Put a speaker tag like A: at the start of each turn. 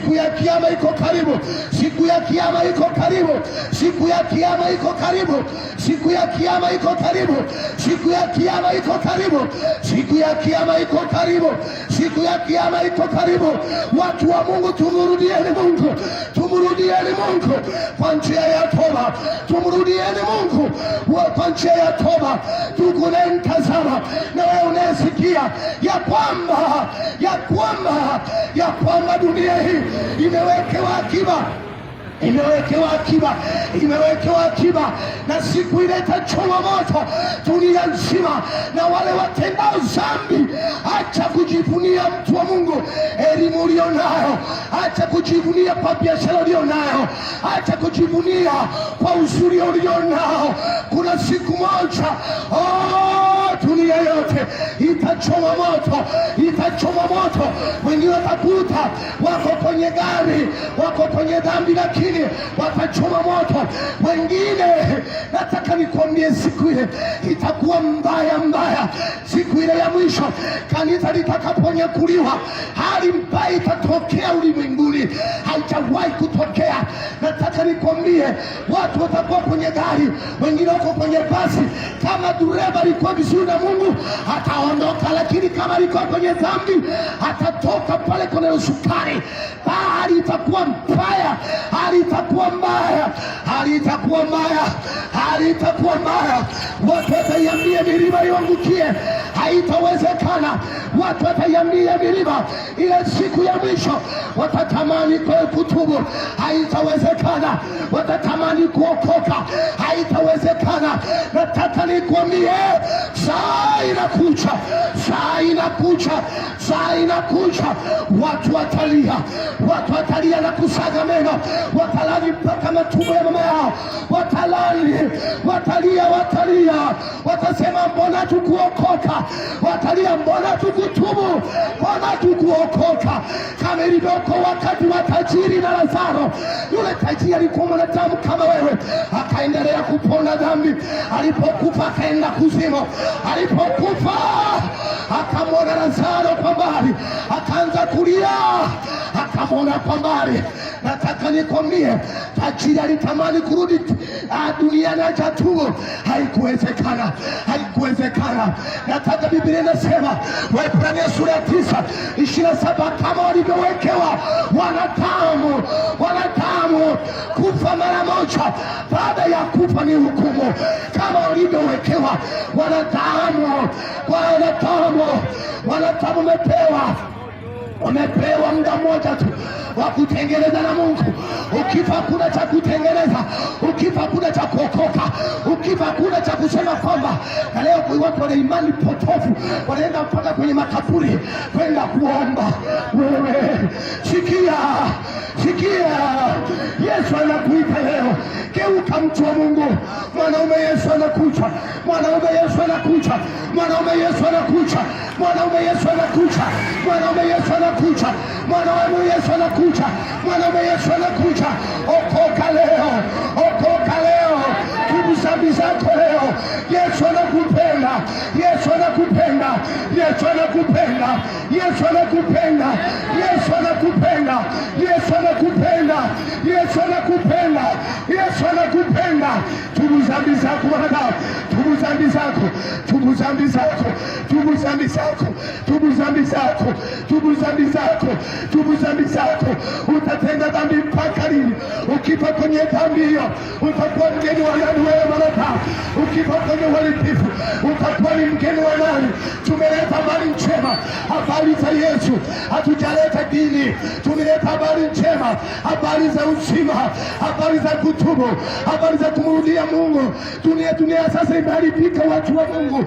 A: siku ya kiyama iko karibu, siku ya kiyama iko karibu, siku ya kiyama iko karibu, siku ya kiyama iko karibu, siku ya kiyama iko karibu, siku ya kiyama iko karibu, siku ya kiyama iko karibu. Watu wa Mungu, tumurudieni Mungu, tumurudieni Mungu kwa njia ya toba, tumurudieni Mungu kwa njia ya toba. Ndugu unayemtazama na wewe unayesikia ya kwamba dunia hii imewekewa akiba, imewekewa akiba, imewekewa akiba, na siku ile itachoma moto dunia nzima. Na wale watendao dhambi, acha kujivunia mtu wa Mungu elimu ulionayo, acha kujivunia kwa biashara ulionayo, acha kujivunia kwa uzuri ulionao. Kuna siku moja dunia yote itachoma moto, itachoma moto. Wengine watakuta wako kwenye gari, wako kwenye dhambi, lakini watachoma moto. Wengine, nataka nikwambie, siku ile itakuwa mbaya mbaya. Siku ile ya mwisho, kanisa litakaponyakuliwa, hali mbaya itatokea ulimwenguni, haijawahi kutokea. Nataka nikwambie, watu watakuwa kwenye gari, wengine wako kwenye basi. Kama dereva alikuwa vizuri na Mungu, ataondoka, lakini kama alikuwa kwenye dhambi, atatoka pale kwenye usukani. Hali itakuwa mbaya, hali itakuwa mbaya, hali itakuwa mbaya, hali itakuwa mbaya. Watu wataiambia milima iangukie, haitawezekana. Watu wataiambia milima, ile siku ya mwisho watatamani kutubu, haitawezekana. Watatamani kuokoka, haitawezekana. Nataka nikwambie, saa inakuja, saa inakuja, saa inakuja. Watu watalia, watu watalia na kusaga meno, watalani mpaka matumbo ya mama yao, watalani, watalia, watalia, watasema mbona tukuokoka, watalia mbona tukutubu, mbona tukuokoka. Kama ilivyokuwa wakati wa tajiri na Lazaro. Yule tajiri alikuwa mwanadamu kama wewe, akaendelea kupona dhambi. Alipokufa akaenda kuzimu, alipokufa akamwona Lazaro kwa mbali, akaanza kulia, akamwona kwa mbali. Nataka nikwambie, tajiri alitamani kurudi duniani ajatubu, haikuwezekana, haikuwezekana. Nataka Biblia inasema, Waebrania sura ya 9:27, kama walivyowekewa wanadamu kufa mara moja, baada ya kufa ni hukumu. Kama walivyowekewa wanadamu wamepewa muda mmoja tu wa kutengeneza na Mungu. Ukifa kuna cha kutengeneza, ukifa kuna cha kuokoka, ukifa kuna cha kusema kwamba. Na leo kwa watu wana imani potofu, wanaenda mpaka kwenye makaburi kwenda kuomba. Wewe sikia, sikia, Yesu anakuita leo. Geuka mtu wa Mungu, mwanaume Yesu anakuja, mwanaume Yesu anakuja, mwanaume Yesu anakuja, mwanaume Yesu anakuja, mwanaume Yesu anakuja, mwanaume Yesu anakuja, mwanaume Yesu anakuja. Okoka leo, okoka leo, tubu dhambi zako leo. Yesu anakupenda, Yesu anakupenda, Yesu anakupenda, Yesu anakupenda, Yesu anakupenda, Yesu anakupenda, Yesu anakupenda, Yesu anakupenda. Tubu dhambi zako mwanadamu, tubu dhambi zako, tubu dhambi zako, tubu dhambi zako, tubu dhambi zako, tubu dhambi zako, tubu dhambi zako. Utatenda dhambi mpaka lini? Ukifa kwenye dhambi hiyo, utakuwa mgeni wa nani wewe mwanadamu? Ukifa kwenye uhalifu, utakuwa ni mgeni wa nani? Tumeleta habari njema, habari za Yesu. Hatujaleta dini, tumeleta habari njema, habari za uzima, habari za kutubu, habari za kumrudia Mungu. Dunia sasa imeharibika, watu wa Mungu.